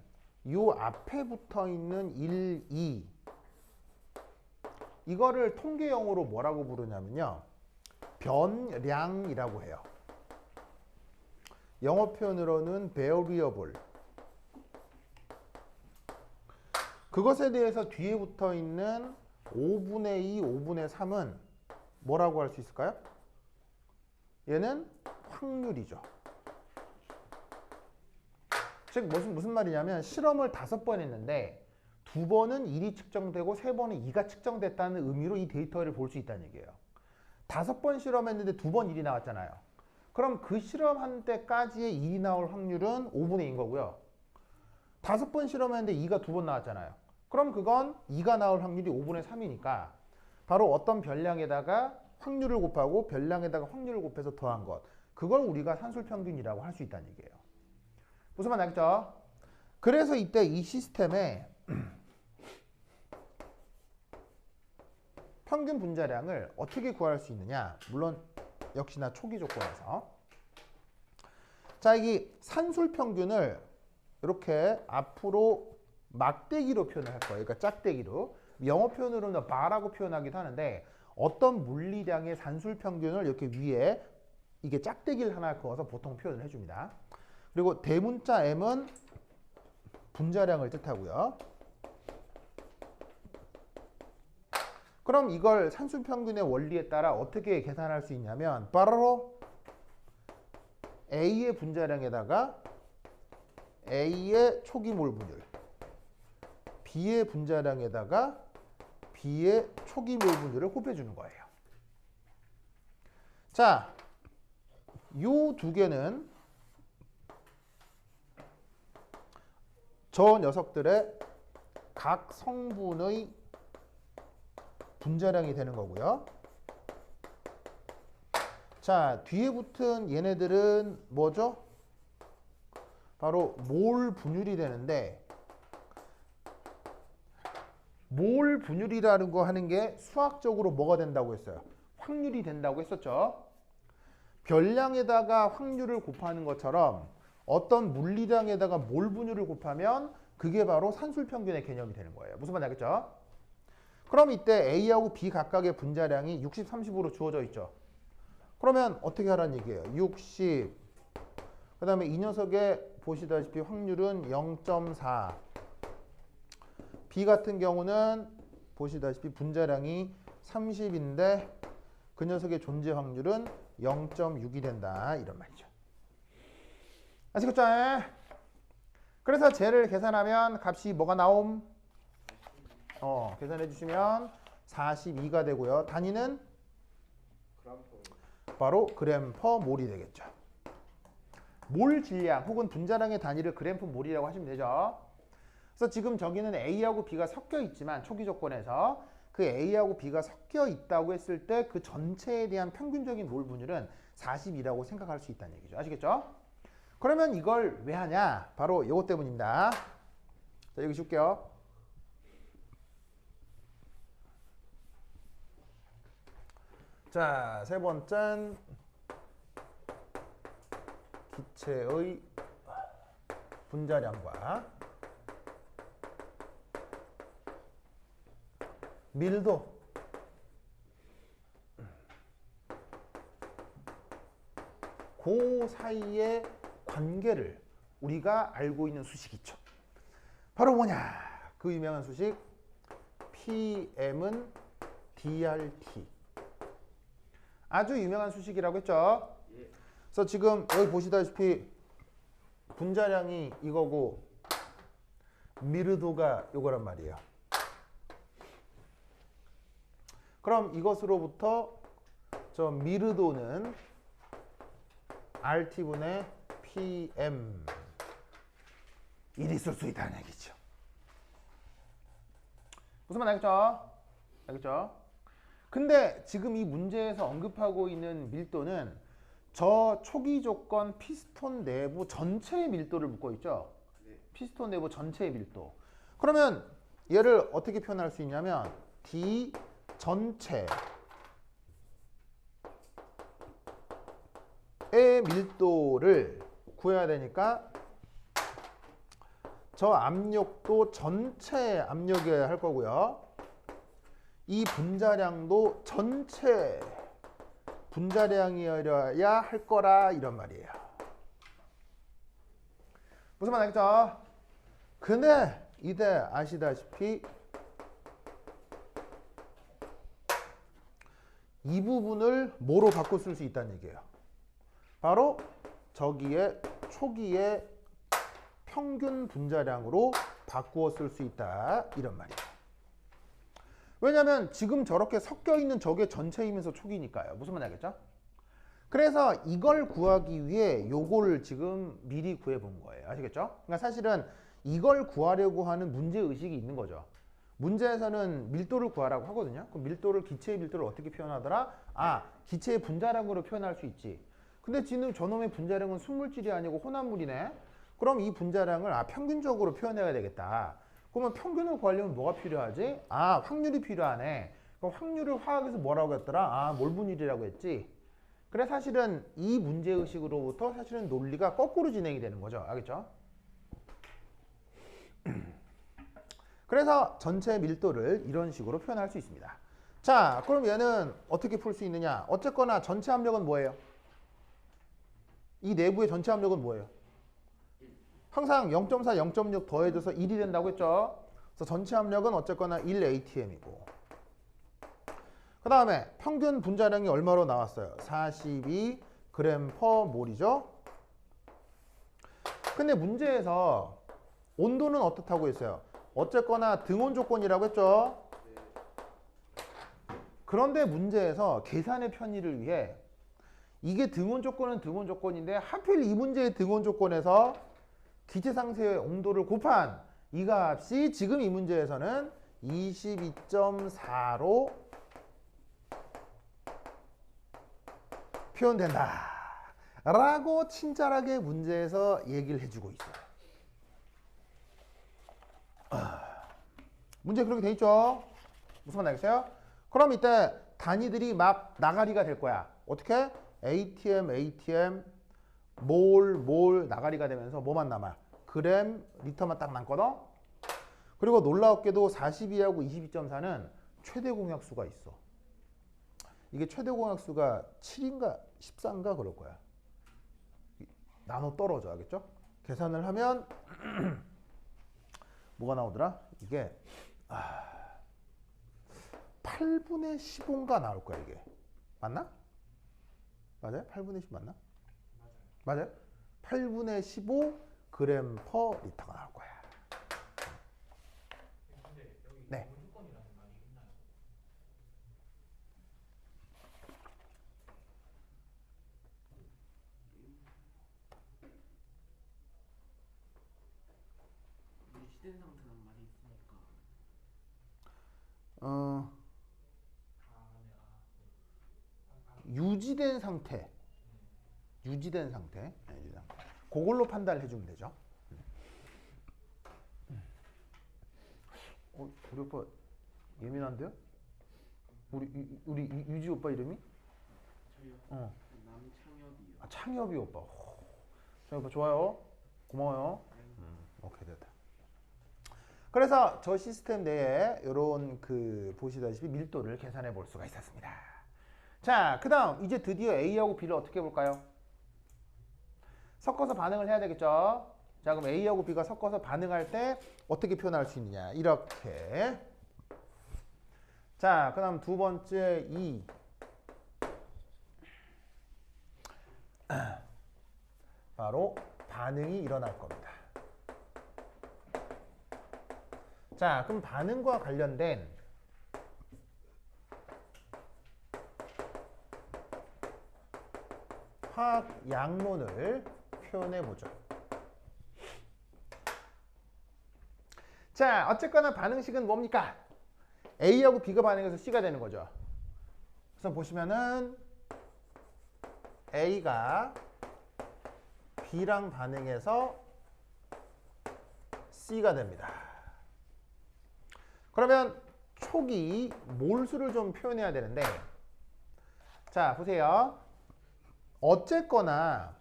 요 앞에 붙어 있는 1, 2 이거를 통계용어로 뭐라고 부르냐면요. 변량이라고 해요. 영어 표현으로는 variable. 그것에 대해서 뒤에 붙어 있는 5분의 2, 5분의 3은 뭐라고 할 수 있을까요? 얘는 확률이죠. 즉 무슨 말이냐면 실험을 5번 했는데 2번은 1이 측정되고 3번은 2가 측정됐다는 의미로 이 데이터를 볼 수 있다는 얘기예요. 5번 실험했는데 2번 1이 나왔잖아요. 그럼 그 실험한 때까지의 1이 나올 확률은 5분의 2인 거고요. 5번 실험했는데 2가 2번 나왔잖아요. 그럼 그건 2가 나올 확률이 5분의 3이니까 바로 어떤 변량에다가 확률을 곱하고 변량에다가 확률을 곱해서 더한 것. 그걸 우리가 산술평균이라고 할 수 있다는 얘기예요. 무슨 말 알겠죠? 그래서 이때 이 시스템에 평균 분자량을 어떻게 구할 수 있느냐? 물론 역시나 초기 조건에서. 자, 이 산술 평균을 이렇게 앞으로 막대기로 표현을 할 거예요. 그러니까 짝대기로. 영어 표현으로는 바라고 표현하기도 하는데 어떤 물리량의 산술 평균을 이렇게 위에 이게 짝대기를 하나 그어서 보통 표현을 해줍니다. 그리고 대문자 M은 분자량을 뜻하고요. 그럼 이걸 산술 평균의 원리에 따라 어떻게 계산할 수 있냐면 바로 A의 분자량에다가 A의 초기 몰 분율, B의 분자량에다가 B의 초기 몰 분율을 곱해주는 거예요. 자, 요 두 개는 저 녀석들의 각 성분의 분자량이 되는 거고요. 자, 뒤에 붙은 얘네들은 뭐죠? 바로 몰 분율이 되는데 몰 분율이라는 거 하는 게 수학적으로 뭐가 된다고 했어요? 확률이 된다고 했었죠. 별량에다가 확률을 곱하는 것처럼 어떤 물리량에다가 몰 분율을 곱하면 그게 바로 산술 평균의 개념이 되는 거예요. 무슨 말인지 알겠죠? 그럼 이때 A하고 B 각각의 분자량이 60, 30으로 주어져 있죠. 그러면 어떻게 하라는 얘기예요? 60. 그 다음에 이 녀석의 보시다시피 확률은 0.4. B 같은 경우는 보시다시피 분자량이 30인데 그 녀석의 존재 확률은 0.6이 된다. 이런 말이죠. 아시겠죠? 그래서 쟤를 계산하면 값이 뭐가 나옴? 계산해 주시면 42가 되고요. 단위는 바로 그램 퍼 몰이 되겠죠. 몰 질량 혹은 분자량의 단위를 그램 퍼 몰이라고 하시면 되죠. 그래서 지금 저기는 A하고 B가 섞여 있지만 초기 조건에서 그 A하고 B가 섞여 있다고 했을 때 그 전체에 대한 평균적인 몰 분율은 42라고 생각할 수 있다는 얘기죠. 아시겠죠? 그러면 이걸 왜 하냐? 바로 이것 때문입니다. 자, 여기 줄게요. 자, 세 번째는 기체의 분자량과 밀도, 그 사이의 관계를 우리가 알고 있는 수식이 있죠. 바로 뭐냐? 그 유명한 수식 PM은 DRT. 아주 유명한 수식이라고 했죠. 그래서 지금 여기 보시다시피 분자량이 이거고 미르도가 이거란 말이에요. 그럼 이것으로부터 저 미르도는 RT분의 PM 일이 있을 수 있다는 얘기죠. 무슨 말 알겠죠? 알겠죠? 근데 지금 이 문제에서 언급하고 있는 밀도는 저 초기 조건 피스톤 내부 전체의 밀도를 묻고 있죠. 피스톤 내부 전체의 밀도. 그러면 얘를 어떻게 표현할 수 있냐면 D 전체의 밀도를 구해야 되니까 저 압력도 전체 압력이어야 할 거고요. 이 분자량도 전체 분자량이어야 할 거라 이런 말이에요. 무슨 말 알겠죠? 근데 이때 아시다시피 이 부분을 뭐로 바꿔 쓸 수 있다는 얘기예요. 바로 저기에 초기의 평균 분자량으로 바꾸어 쓸 수 있다 이런 말이에요. 왜냐하면 지금 저렇게 섞여 있는 저게 전체이면서 초기니까요. 무슨 말인지 알겠죠? 그래서 이걸 구하기 위해 요거를 지금 미리 구해 본 거예요. 아시겠죠? 그러니까 사실은 이걸 구하려고 하는 문제 의식이 있는 거죠. 문제에서는 밀도를 구하라고 하거든요. 그럼 밀도를 기체의 밀도를 어떻게 표현하더라? 아, 기체의 분자량으로 표현할 수 있지. 근데 지금 저놈의 분자량은 순물질이 아니고 혼합물이네. 그럼 이 분자량을 평균적으로 표현해야 되겠다. 그러면 평균을 구하려면 뭐가 필요하지? 아, 확률이 필요하네. 그럼 확률을 화학에서 뭐라고 했더라? 아, 몰분율이라고 했지. 그래 사실은 이 문제의식으로부터 사실은 논리가 거꾸로 진행이 되는 거죠. 알겠죠? 그래서 전체 밀도를 이런 식으로 표현할 수 있습니다. 자, 그럼 얘는 어떻게 풀 수 있느냐? 어쨌거나 전체 압력은 뭐예요? 이 내부의 전체 압력은 뭐예요? 항상 0.4, 0.6 더해져서 1이 된다고 했죠? 그래서 전체 압력은 어쨌거나 1atm이고 그 다음에 평균 분자량이 얼마로 나왔어요? 42g per 몰이죠? 근데 문제에서 온도는 어떻다고 했어요? 어쨌거나 등온 조건이라고 했죠? 그런데 문제에서 계산의 편의를 위해 이게 등온 조건은 등온 조건인데 하필 이 문제의 등온 조건에서 기체 상태의 온도를 곱한 이 값이 지금 이 문제에서는 22.4로 표현된다 라고 친절하게 문제에서 얘기를 해주고 있어요. 문제 그렇게 돼 있죠? 무슨 말 알겠어요? 그럼 이때 단위들이 막 나가리가 될 거야. 어떻게? atm, 몰 나가리가 되면서 뭐만 남아? 그램, 리터만 딱 남거든? 그리고 놀라웠게도 42하고 22.4는 최대 공약수가 있어. 이게 최대 공약수가 7인가 14인가 그럴 거야. 나눠 떨어져. 알겠죠? 계산을 하면 뭐가 나오더라? 이게 8분의 15인가 나올 거야 이게. 맞나? 맞아요? 8분의 10 맞나? 맞아요. 8분의 15 그램 퍼 리터가 나올 거야. 네. 유지된 상태란 말이 있으니까 유지된 상태. 유지된 상태. 네, 유지된 상태. 그걸로 판단을 해주면 되죠. 우리 오빠 예민한데요? 우리 유지 오빠 이름이? 저요? 남창엽이요. 아, 창엽이 오빠. 창엽 오빠 좋아요. 고마워요. 오케이 됐다. 그래서 저 시스템 내에 이런 그 보시다시피 밀도를 계산해 볼 수가 있었습니다. 자, 그다음 이제 드디어 A하고 B를 어떻게 볼까요? 섞어서 반응을 해야 되겠죠? 자, 그럼 A하고 B가 섞어서 반응할 때 어떻게 표현할 수 있느냐? 이렇게. 자, 그다음 두 번째 E. 바로 반응이 일어날 겁니다. 자, 그럼 반응과 관련된 화학 양론을 표현해 보죠. 자, 어쨌거나 반응식은 뭡니까? A하고 B가 반응해서 C가 되는 거죠. 그래서 보시면은 A가 B랑 반응해서 C가 됩니다. 그러면 초기 몰수를 좀 표현해야 되는데, 자 보세요. 어쨌거나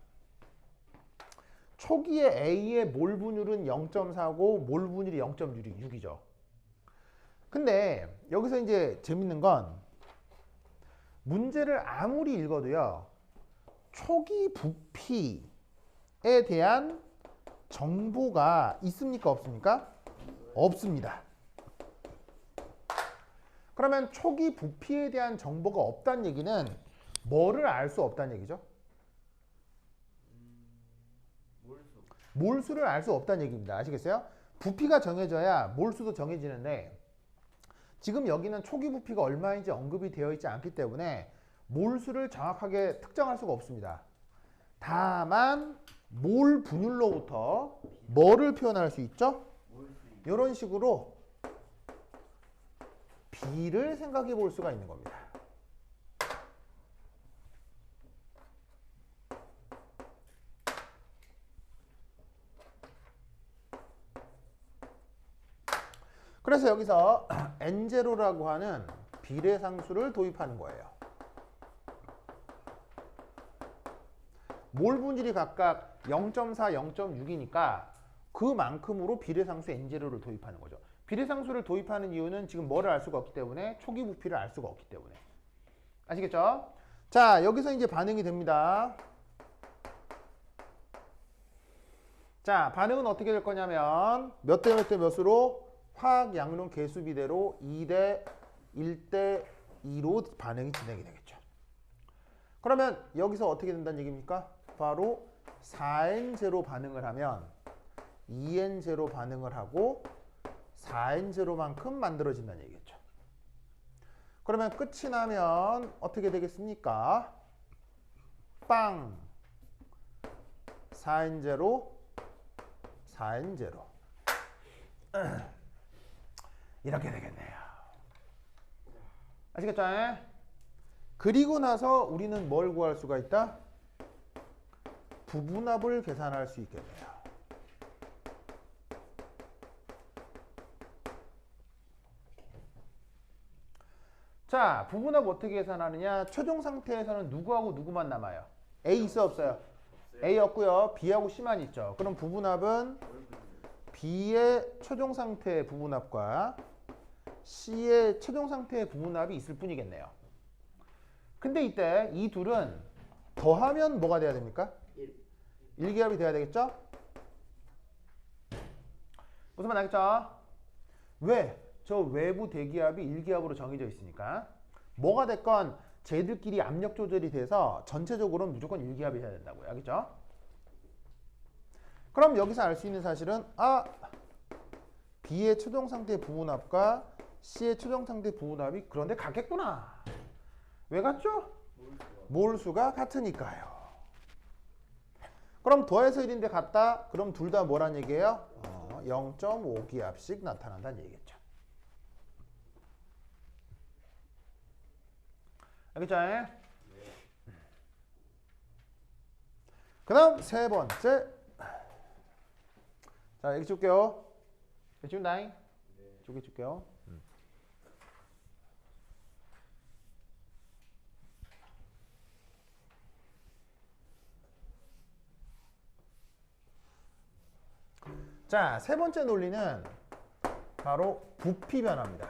초기에 A의 몰 분율은 0.4고 몰 분율이 0.6이죠. 근데 여기서 이제 재밌는 건 문제를 아무리 읽어도요, 초기 부피에 대한 정보가 있습니까? 없습니까? 없습니다. 그러면 초기 부피에 대한 정보가 없다는 얘기는 뭐를 알 수 없다는 얘기죠? 몰수를 알 수 없다는 얘기입니다. 아시겠어요? 부피가 정해져야 몰수도 정해지는데 지금 여기는 초기 부피가 얼마인지 언급이 되어 있지 않기 때문에 몰수를 정확하게 특정할 수가 없습니다. 다만 몰 분율로부터 뭐를 표현할 수 있죠? 이런 식으로 B를 생각해 볼 수가 있는 겁니다. 그래서 여기서 N0라고 하는 비례상수를 도입하는 거예요. 몰 분질이 각각 0.4, 0.6이니까 그만큼으로 비례상수 n제로를 도입하는 거죠. 비례상수를 도입하는 이유는 지금 뭐를 알 수가 없기 때문에 초기 부피를 알 수가 없기 때문에. 아시겠죠? 자, 여기서 이제 반응이 됩니다. 자, 반응은 어떻게 될 거냐면 몇 대 몇 대 몇으로 화학 양론 개수 비대로 2대 1대 2로 반응이 진행이 되겠죠. 그러면 여기서 어떻게 된다는 얘기입니까? 바로 4N0 반응을 하면 2N0 반응을 하고 4N0만큼 만들어진다는 얘기겠죠. 그러면 끝이 나면 어떻게 되겠습니까? 빵! 4N0, 4N0 이렇게 되겠네요. 아시겠죠? 그리고 나서 우리는 뭘 구할 수가 있다? 부분합을 계산할 수 있겠네요. 자, 부분합 어떻게 계산하느냐? 최종 상태에서는 누구하고 누구만 남아요? A 있어 없어요? A 없고요. B하고 C만 있죠. 그럼 부분합은 B의 최종 상태의 부분합과 C의 최종 상태의 부분합이 있을 뿐이겠네요. 근데 이때 이 둘은 더하면 뭐가 돼야 됩니까? 1기압이 돼야 되겠죠? 무슨 말 나겠죠? 왜? 저 외부 대기압이 1기압으로 정해져 있으니까 뭐가 됐건 쟤들끼리 압력 조절이 돼서 전체적으로는 무조건 1기압이 해야 된다고요. 알겠죠? 그럼 여기서 알 수 있는 사실은 B의 최종 상태 부분합과 C의 최종 상태 부분합이 그런데 같겠구나. 왜 같죠? 몰수가 같으니까요. 그럼 더해서 1인데 같다? 그럼 둘 다 뭐란 얘기예요? 0.5기압씩 나타난다는 얘기겠죠. 알겠죠? 그 다음 세 번째. 자, 여기 줄게요. 여기 준다잉? 여기 줄게요. 자, 세 번째 논리는 바로 부피 변화입니다.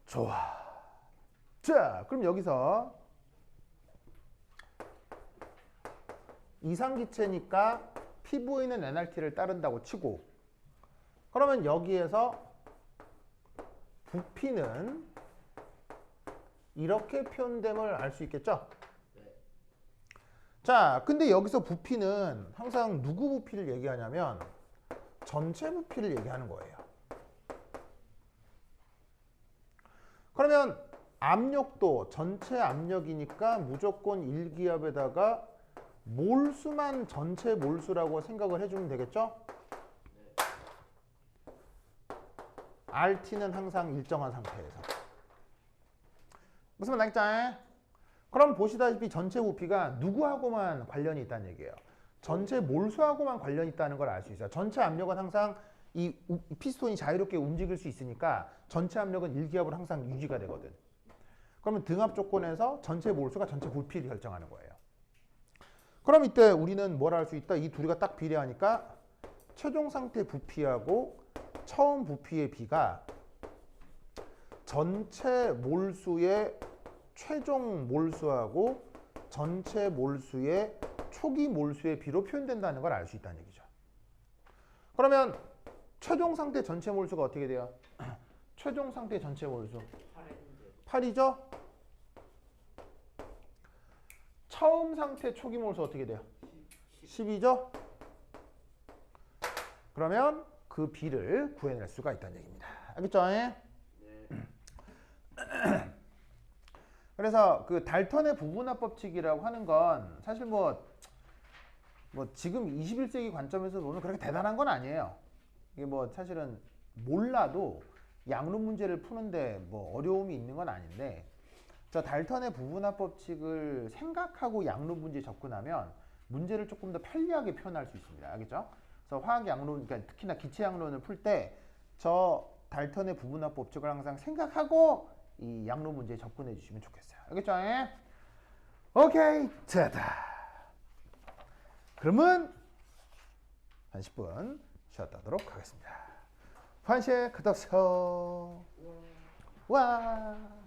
좋아. 자, 그럼 여기서 이상기체니까 피부에 있는 NRT를 따른다고 치고, 그러면 여기에서 부피는 이렇게 표현됨을 알 수 있겠죠? 자, 근데 여기서 부피는 항상 누구 부피를 얘기하냐면 전체 부피를 얘기하는 거예요. 그러면 압력도 전체 압력이니까 무조건 1기압에다가 몰수만 전체 몰수라고 생각을 해주면 되겠죠? RT는 항상 일정한 상태에서. 무슨 말 나겠죠? 그럼 보시다시피 전체 부피가 누구하고만 관련이 있다는 얘기예요. 전체 몰수하고만 관련이 있다는 걸 알 수 있어요. 전체 압력은 항상 이 피스톤이 자유롭게 움직일 수 있으니까 전체 압력은 1기압으로 항상 유지가 되거든. 그러면 등압 조건에서 전체 몰수가 전체 부피를 결정하는 거예요. 그럼 이때 우리는 뭘 할 수 있다? 이 둘이가 딱 비례하니까 최종 상태 부피하고 처음 부피의 비가 전체 몰수의 최종 몰수하고 전체 몰수의 초기 몰수의 비로 표현된다는 걸 알 수 있다는 얘기죠. 그러면 최종 상태 전체 몰수가 어떻게 돼요? 최종 상태 전체 몰수 8이죠? 처음 상태 초기 몰수 어떻게 돼요? 10이죠? 그러면 그 비를 구해낼 수가 있다는 얘기입니다. 알겠죠? 그래서 그 달턴의 부분합 법칙이라고 하는 건 사실 뭐 지금 21세기 관점에서 보면 그렇게 대단한 건 아니에요. 이게 뭐 사실은 몰라도 양론 문제를 푸는데 뭐 어려움이 있는 건 아닌데, 저 달턴의 부분합 법칙을 생각하고 양론 문제에 접근하면 문제를 조금 더 편리하게 표현할 수 있습니다. 알겠죠? 그래서 화학 양론, 그러니까 특히나 기체 양론을 풀 때 저 달턴의 부분화 법칙을 항상 생각하고 이 양론 문제에 접근해 주시면 좋겠어요. 알겠죠? 예? 오케이, 됐다. 그러면 한 10분 쉬었다 하도록 하겠습니다. 환시에 끄덕서 와.